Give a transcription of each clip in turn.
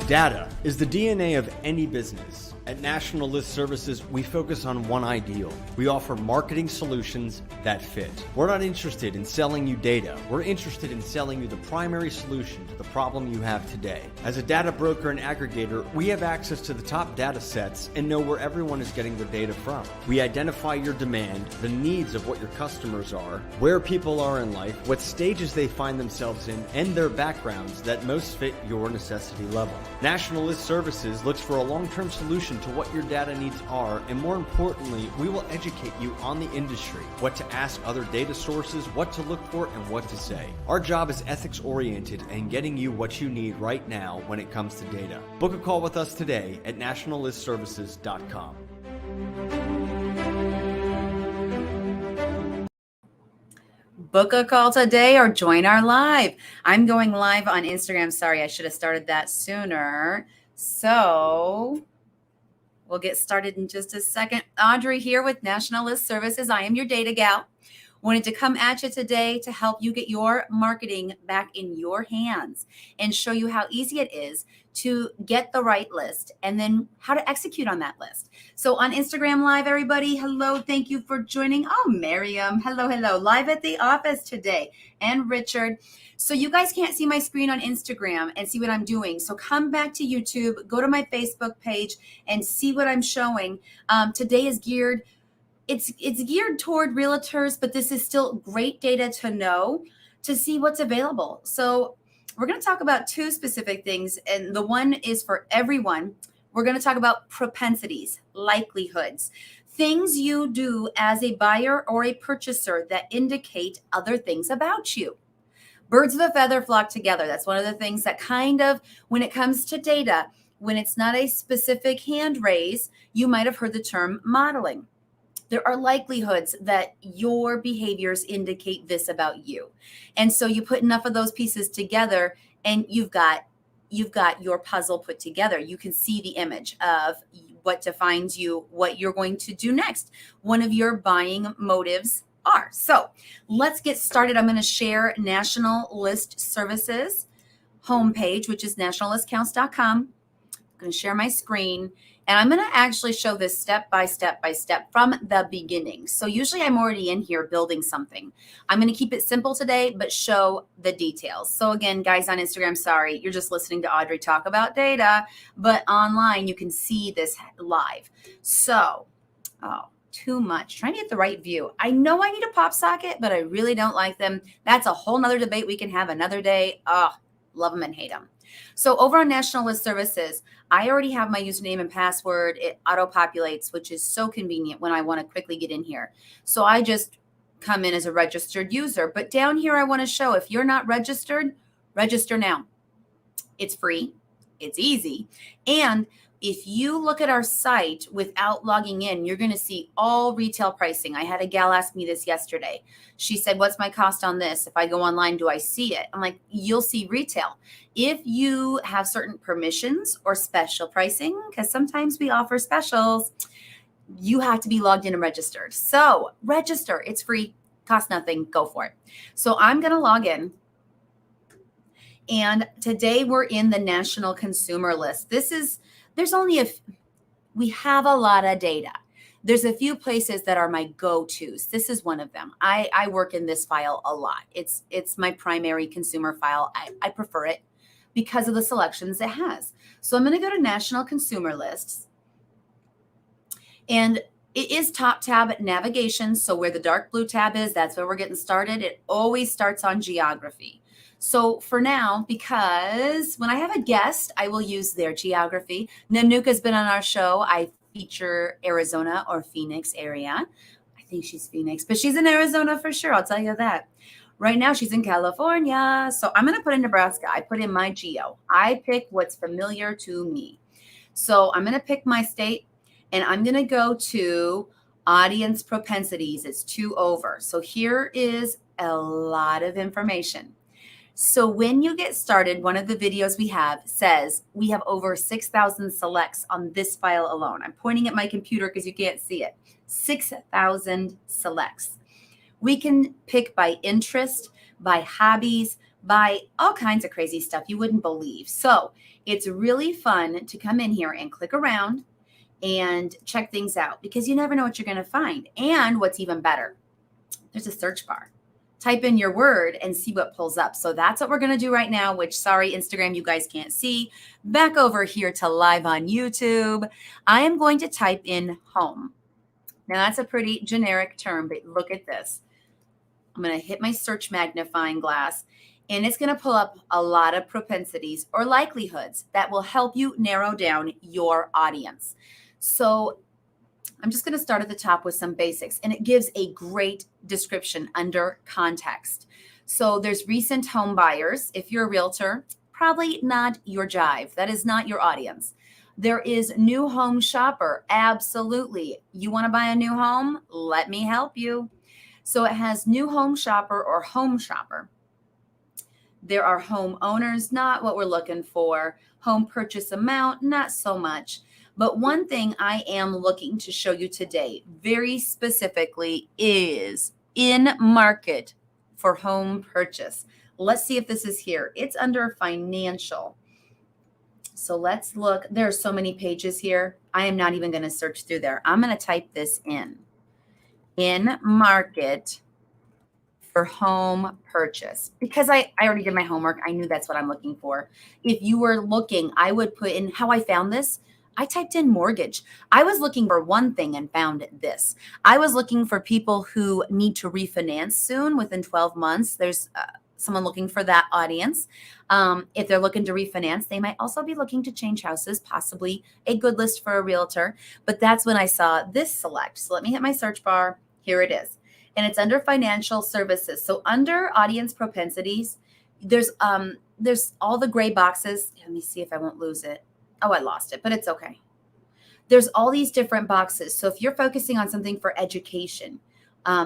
Data is the DNA of any business. At National List Services, we focus on one ideal. We offer marketing solutions that fit. We're not interested in selling you data. We're interested in selling you the primary solution to the problem you have today. As a data broker and aggregator, we have access to the top data sets and know where everyone is getting their data from. We identify your demand, the needs of what your customers are, where people are in life, what stages they find themselves in, and their backgrounds that most fit your necessity level. National List Services looks for a long-term solution to what your data needs are, and more importantly, we will educate you on the industry, what to ask other data sources, what to look for, and what to say. Our job is ethics-oriented and getting you what you need right now when it comes to data. Book a call with us today at nationallistservices.com. Book a call today or join our live. I'm going live on Instagram. Sorry, I should have started that sooner. So we'll get started in just a second. Audrey here with National List Services. I am your data gal. Wanted to come at you today to help you get your marketing back in your hands and show you how easy it is to get the right list and then how to execute on that list. So on Instagram Live, everybody, hello, thank you for joining. Oh, Miriam, hello, live at the office today. And Richard. So you guys can't see my screen on Instagram and see what I'm doing. So come back to YouTube, go to my Facebook page and see what I'm showing. Today is geared It's geared toward realtors, but this is still great data to know to see what's available. So we're going to talk about two specific things, and the one is for everyone. We're going to talk about propensities, likelihoods, things you do as a buyer or a purchaser that indicate other things about you. Birds of a feather flock together. That's one of the things that kind of, when it comes to data, when it's not a specific hand raise, you might have heard the term modeling. There are likelihoods that your behaviors indicate this about you. And so you put enough of those pieces together and you've got your puzzle put together. You can see the image of what defines you, what you're going to do next. One of your buying motives are. So let's get started. I'm going to share National List Services homepage, which is nationallistcounts.com. I'm going to share my screen. And I'm going to actually show this step by step from the beginning. So usually I'm already in here building something. I'm going to keep it simple today, but show the details. So again, guys on Instagram, sorry, you're just listening to Audrey talk about data, but online you can see this live. So, too much. Trying to get the right view. I know I need a pop socket, but I really don't like them. That's a whole nother debate we can have another day. Love them and hate them. So over on National List Services, I already have my username and password. It auto-populates, which is so convenient when I want to quickly get in here. So I just come in as a registered user. But down here, I want to show if you're not registered, register now. It's free. It's easy. And if you look at our site without logging in, you're going to see all retail pricing. I had a gal ask me this yesterday. She said, what's my cost on this? If I go online, do I see it? I'm like, you'll see retail. If you have certain permissions or special pricing, because sometimes we offer specials, you have to be logged in and registered. So register. It's free. Costs nothing. Go for it. So I'm going to log in. And today we're in the National Consumer List. We have a lot of data. There's a few places that are my go-tos. This is one of them. I work in this file a lot. It's my primary consumer file. I prefer it because of the selections it has. So I'm going to go to National Consumer Lists. And it is top tab navigation. So where the dark blue tab is, that's where we're getting started. It always starts on geography. So for now, because when I have a guest, I will use their geography. Nanuka's been on our show. I feature Arizona or Phoenix area. I think she's Phoenix, but she's in Arizona for sure. I'll tell you that. Right now, she's in California. So I'm going to put in Nebraska. I put in my geo. I pick what's familiar to me. So I'm going to pick my state, and I'm going to go to audience propensities. It's 2 over. So here is a lot of information. So when you get started, one of the videos we have says we have over 6,000 selects on this file alone. I'm pointing at my computer because you can't see it. 6,000 selects. We can pick by interest, by hobbies, buy all kinds of crazy stuff you wouldn't believe. So it's really fun to come in here and click around and check things out because you never know what you're going to find. And what's even better, there's a search bar. Type in your word and see what pulls up. So that's what we're going to do right now, which, sorry, Instagram, you guys can't see. Back over here to live on YouTube, I am going to type in home. Now that's a pretty generic term, but look at this. I'm going to hit my search magnifying glass, and it's going to pull up a lot of propensities or likelihoods that will help you narrow down your audience. So I'm just going to start at the top with some basics, and it gives a great description under context. So there's recent home buyers. If you're a realtor, probably not your jive. That is not your audience. There is new home shopper. Absolutely. You want to buy a new home? Let me help you. So it has new home shopper or home shopper. There are homeowners, not what we're looking for. Home purchase amount, not so much. But one thing I am looking to show you today, very specifically, is in market for home purchase. Let's see if this is here. It's under financial. So let's look. There are so many pages here. I am not even going to search through there. I'm going to type this in market for home purchase, because I already did my homework. I knew that's what I'm looking for. If you were looking, I would put in how I found this. I typed in mortgage. I was looking for one thing and found this. I was looking for people who need to refinance soon within 12 months. There's someone looking for that audience. If they're looking to refinance, they might also be looking to change houses, possibly a good list for a realtor. But that's when I saw this select. So let me hit my search bar. Here it is. And it's under financial services. So under audience propensities, there's all the gray boxes. Let me see if I won't lose it. Oh, I lost it, but it's okay. There's all these different boxes. So if you're focusing on something for education,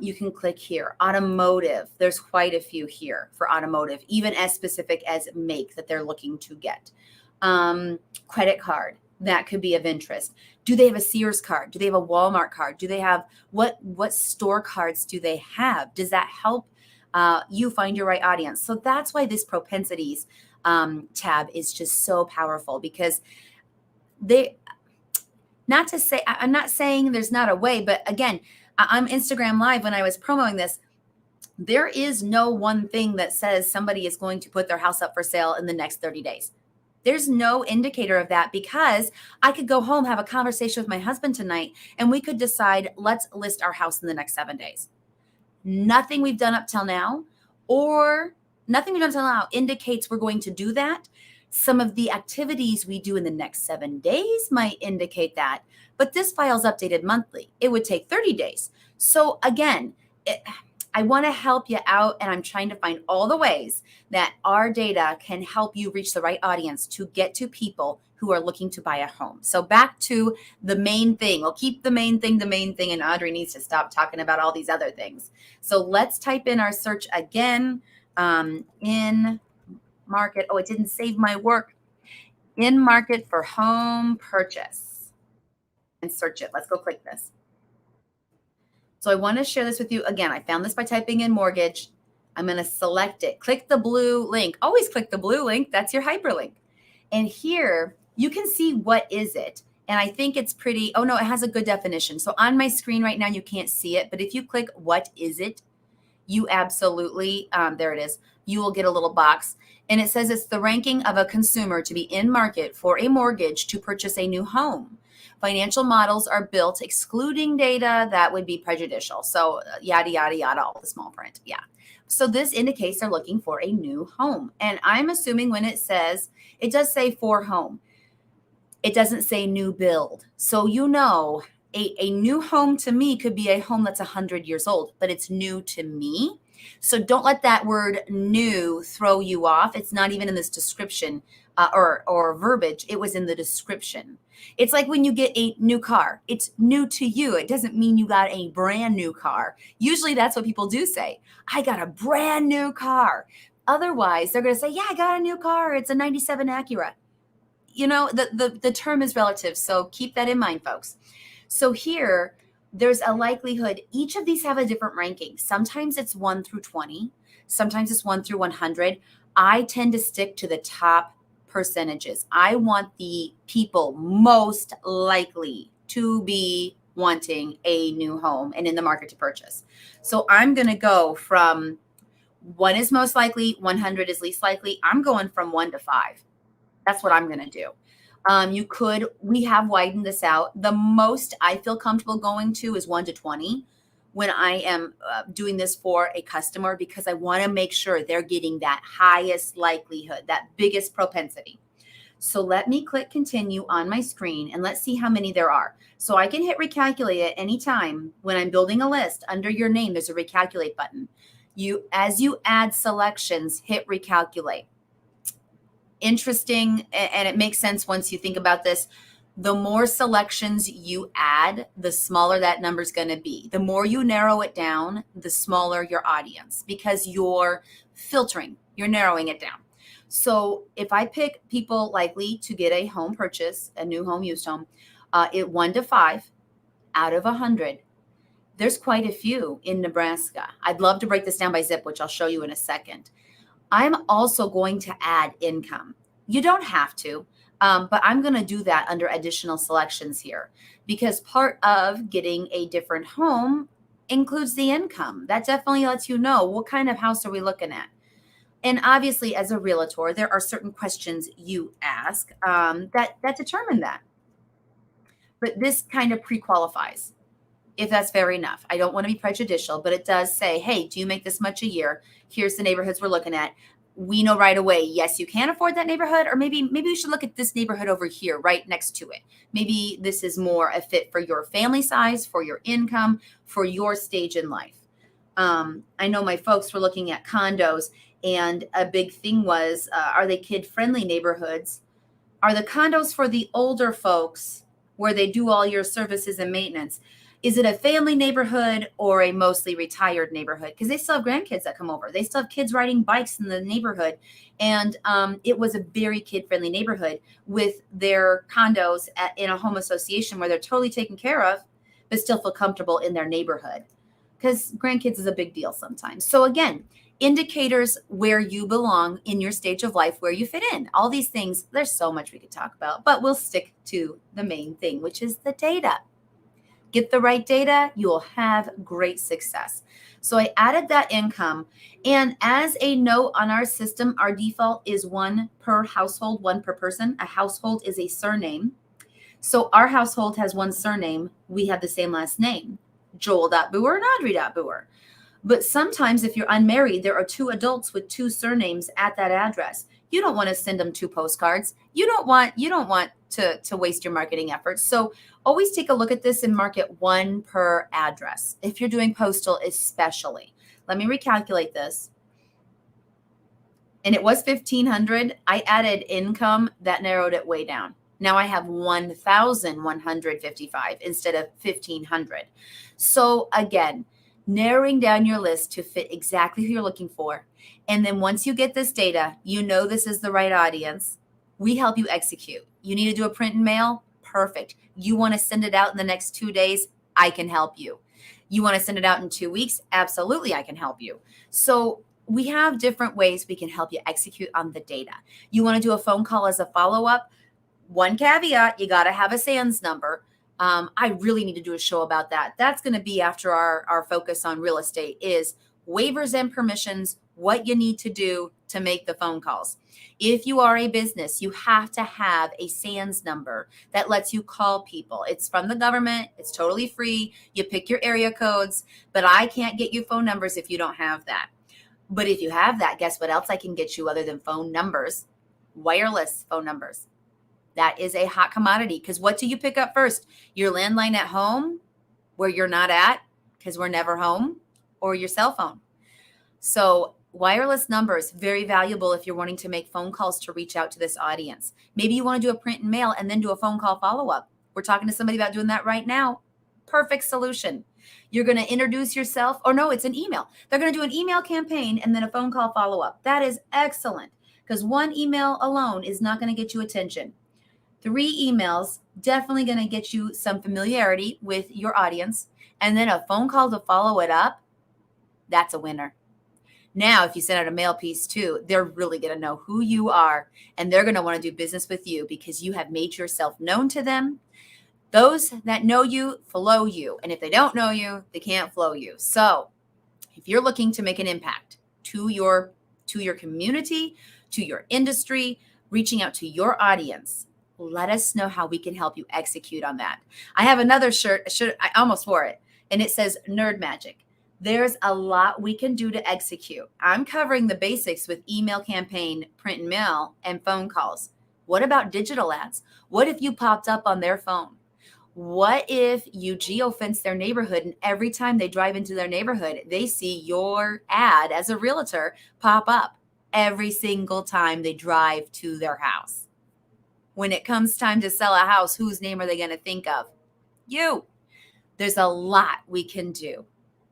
you can click here. Automotive, there's quite a few here for automotive, even as specific as make that they're looking to get. Credit card, that could be of interest. Do they have a Sears card? Do they have a Walmart card? Do they have, what store cards do they have? Does that help you find your right audience? So that's why this propensities tab is just so powerful, because not to say, I'm not saying there's not a way, but again, on Instagram Live, when I was promoting this, there is no one thing that says somebody is going to put their house up for sale in the next 30 days. There's no indicator of that, because I could go home, have a conversation with my husband tonight, and we could decide, let's list our house in the next 7 days. Nothing we've done up till now, indicates we're going to do that. Some of the activities we do in the next 7 days might indicate that, but this file is updated monthly. It would take 30 days. So again, I want to help you out, and I'm trying to find all the ways that our data can help you reach the right audience to get to people who are looking to buy a home. So back to the main thing. We'll keep the main thing, and Audrey needs to stop talking about all these other things. So let's type in our search again. In market. Oh, it didn't save my work. In market for home purchase, and search it. Let's go click this. So I want to share this with you. Again, I found this by typing in mortgage. I'm going to select it. Click the blue link. Always click the blue link. That's your hyperlink. And here you can see what is it. And I think it's pretty, oh no, it has a good definition. So on my screen right now, you can't see it, but if you click what is it, you absolutely, there it is. You will get a little box, and it says it's the ranking of a consumer to be in market for a mortgage to purchase a new home. Financial models are built excluding data that would be prejudicial. So yada, yada, yada, all the small print. Yeah. So this indicates they're looking for a new home. And I'm assuming when it says, it does say for home. It doesn't say new build. So you know, a new home to me could be a home that's 100 years old, but it's new to me. So don't let that word new throw you off. It's not even in this description or verbiage. It was in the description. It's like when you get a new car, it's new to you. It doesn't mean you got a brand new car. Usually that's what people do say. I got a brand new car. Otherwise, they're going to say, yeah, I got a new car. It's a 97 Acura. You know, the term is relative. So keep that in mind, folks. So here, there's a likelihood. Each of these have a different ranking. Sometimes it's 1 through 20. Sometimes it's 1 through 100. I tend to stick to the top percentages. I want the people most likely to be wanting a new home and in the market to purchase. So I'm going to go from 1 is most likely, 100 is least likely. I'm going from 1 to 5. That's what I'm going to do. We have widened this out. The most I feel comfortable going to is 1 to 20 when I am doing this for a customer, because I want to make sure they're getting that highest likelihood, that biggest propensity. So let me click continue on my screen and let's see how many there are. So I can hit recalculate at any time. When I'm building a list, under your name, there's a recalculate button. As you add selections, hit recalculate. Interesting, and it makes sense once you think about this. The more selections you add, the smaller that number is going to be. The more you narrow it down, the smaller your audience, because you're filtering, you're narrowing it down. So if I pick people likely to get a home purchase, a new home, used home, 1 to 5 out of 100, there's quite a few in Nebraska. I'd love to break this down by zip, which I'll show you in a second. I'm also going to add income. You don't have to, but I'm going to do that under additional selections here, because part of getting a different home includes the income. That definitely lets you know what kind of house are we looking at. And obviously, as a realtor, there are certain questions you ask that determine that. But this kind of pre-qualifies, if that's fair enough. I don't want to be prejudicial, but it does say, hey, do you make this much a year? Here's the neighborhoods we're looking at. We know right away, yes, you can afford that neighborhood, or maybe we should look at this neighborhood over here right next to it. Maybe this is more a fit for your family size, for your income, for your stage in life. I know my folks were looking at condos, and a big thing was, are they kid-friendly neighborhoods? Are the condos for the older folks where they do all your services and maintenance? Is it a family neighborhood or a mostly retired neighborhood? Because they still have grandkids that come over. They still have kids riding bikes in the neighborhood. And it was a very kid-friendly neighborhood with their condos in a home association where they're totally taken care of, but still feel comfortable in their neighborhood. Because grandkids is a big deal sometimes. So again, indicators where you belong in your stage of life, where you fit in. All these things, there's so much we could talk about, but we'll stick to the main thing, which is the data. Get the right data, you will have great success. So I added that income. And as a note on our system, our default is 1 per household, 1 per person. A household is a surname. So our household has 1 surname. We have the same last name, Joel.Booher and Audrey.Booher. But sometimes if you're unmarried, there are 2 adults with 2 surnames at that address. You don't want to send them 2 postcards. You don't want to waste your marketing efforts. So always take a look at this and mark it 1 per address. If you're doing postal, especially. Let me recalculate this. And it was 1,500. I added income. That narrowed it way down. Now I have 1,155 instead of 1,500. So again, narrowing down your list to fit exactly who you're looking for. And then once you get this data, you know this is the right audience. We help you execute. You need to do a print and mail? Perfect. You want to send it out in the next 2 days? I can help you. You want to send it out in 2 weeks? Absolutely, I can help you. So we have different ways we can help you execute on the data. You want to do a phone call as a follow-up? One caveat, you got to have a SANS number. I really need to do a show about that. That's going to be after our focus on real estate is waivers and permissions, what you need to do to make the phone calls. If you are a business, you have to have a SANS number that lets you call people. It's from the government. It's totally free. You pick your area codes, but I can't get you phone numbers if you don't have that. But if you have that, guess what else I can get you other than phone numbers? Wireless phone numbers. That is a hot commodity, because what do you pick up first? Your landline at home where you're not at because we're never home, or your cell phone? So wireless numbers, very valuable if you're wanting to make phone calls to reach out to this audience. Maybe you want to do a print and mail and then do a phone call follow-up. We're talking to somebody about doing that right now. Perfect solution. You're going to introduce yourself, or no, it's an email. They're going to do an email campaign and then a phone call follow-up. That is excellent, because 1 email alone is not going to get you attention. 3 emails, definitely going to get you some familiarity with your audience. And then a phone call to follow it up. That's a winner. Now, if you send out a mail piece too, they're really going to know who you are, and they're going to want to do business with you because you have made yourself known to them. Those that know you flow you. And if they don't know you, they can't flow you. So if you're looking to make an impact to your community, to your industry, reaching out to your audience, let us know how we can help you execute on that. I have another shirt. I almost wore it, and it says Nerd Magic. There's a lot we can do to execute. I'm covering the basics with email campaign, print and mail, and phone calls. What about digital ads? What if you popped up on their phone? What if you geofence their neighborhood, and every time they drive into their neighborhood, they see your ad as a realtor pop up every single time they drive to their house? When it comes time to sell a house, whose name are they going to think of? You. There's a lot we can do.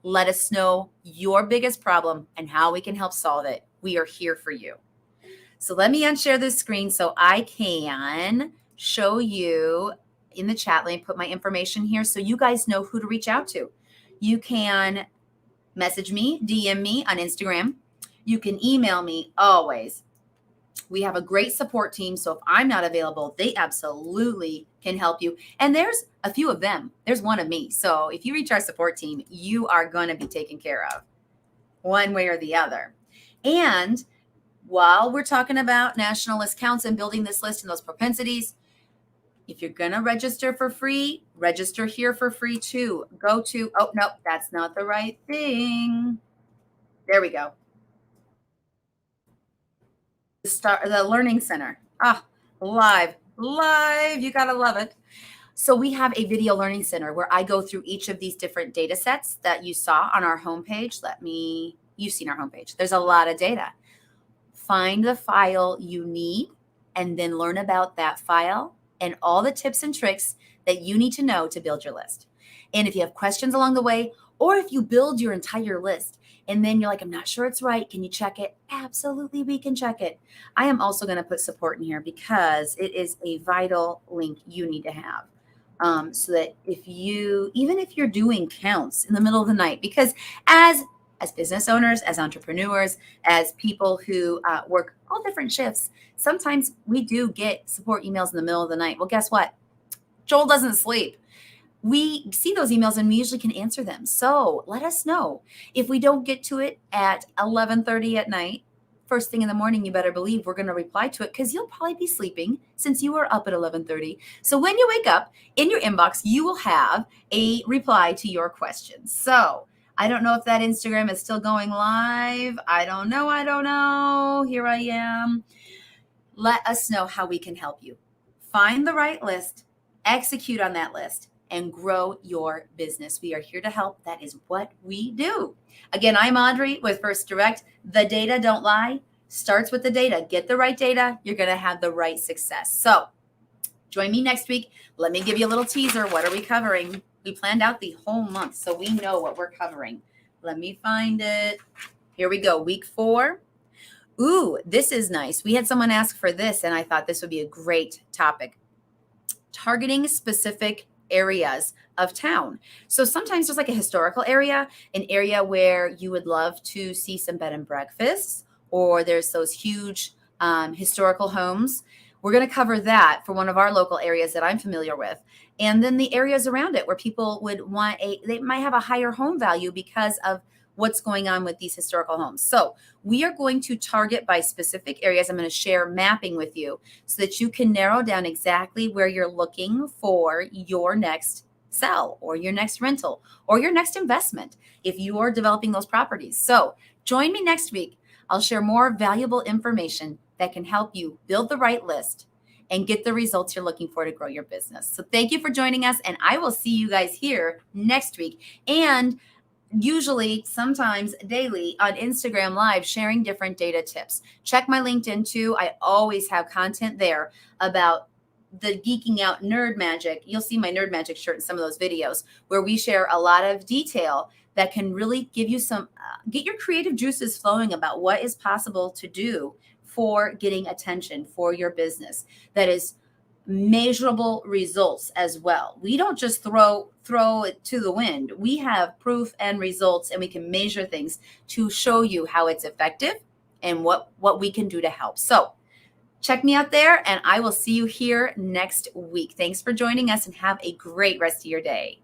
Let us know your biggest problem and how we can help solve it. We are here for you. So let me unshare this screen so I can show you in the chat. Let me put my information here so you guys know who to reach out to. You can message me, DM me on Instagram. You can email me always. We have a great support team. So if I'm not available, they absolutely can help you. And there's a few of them. There's one of me. So if you reach our support team, you are going to be taken care of one way or the other. And while we're talking about national list counts and building this list and those propensities, if you're going to register for free, register here for free too. Go to, oh, no, that's not the right thing. There we go. The Learning Center. Live. You got to love it. So we have a video learning center where I go through each of these different data sets that you saw on our homepage. You've seen our homepage. There's a lot of data. Find the file you need and then learn about that file and all the tips and tricks that you need to know to build your list. And if you have questions along the way, or if you build your entire list and then you're like, I'm not sure it's right, can you check it? Absolutely, we can check it. I am also going to put support in here because it is a vital link you need to have. So that even if you're doing counts in the middle of the night, because as business owners, as entrepreneurs, as people who work all different shifts, sometimes we do get support emails in the middle of the night. Well, guess what? Joel doesn't sleep. We see those emails and we usually can answer them. So let us know. If we don't get to it at 11:30 at night, first thing in the morning, you better believe we're going to reply to it because you'll probably be sleeping since you were up at 11:30. So when you wake up in your inbox, you will have a reply to your questions. So I don't know if that Instagram is still going live. I don't know. Here I am. Let us know how we can help you. Find the right list, execute on that list, and grow your business. We are here to help. That is what we do. Again, I'm Audrey with First Direct. The data don't lie. Starts with the data. Get the right data. You're going to have the right success. So join me next week. Let me give you a little teaser. What are we covering? We planned out the whole month, so we know what we're covering. Let me find it. Here we go. Week 4. Ooh, this is nice. We had someone ask for this, and I thought this would be a great topic. Targeting specific areas of town. So sometimes there's like a historical area, an area where you would love to see some bed and breakfasts, or there's those huge historical homes. We're going to cover that for one of our local areas that I'm familiar with. And then the areas around it where people would want they might have a higher home value because of what's going on with these historical homes. So we are going to target by specific areas. I'm going to share mapping with you so that you can narrow down exactly where you're looking for your next sell or your next rental or your next investment if you are developing those properties. So join me next week. I'll share more valuable information that can help you build the right list and get the results you're looking for to grow your business. So thank you for joining us, and I will see you guys here next week. And usually, sometimes daily on Instagram Live, sharing different data tips. Check my LinkedIn too. I always have content there about the Geeking Out Nerd Magic. You'll see my Nerd Magic shirt in some of those videos where we share a lot of detail that can really give you some, get your creative juices flowing about what is possible to do for getting attention for your business that is measurable results as well. We don't just throw it to the wind. We have proof and results, and we can measure things to show you how it's effective and what we can do to help. So check me out there, and I will see you here next week. Thanks for joining us, and have a great rest of your day.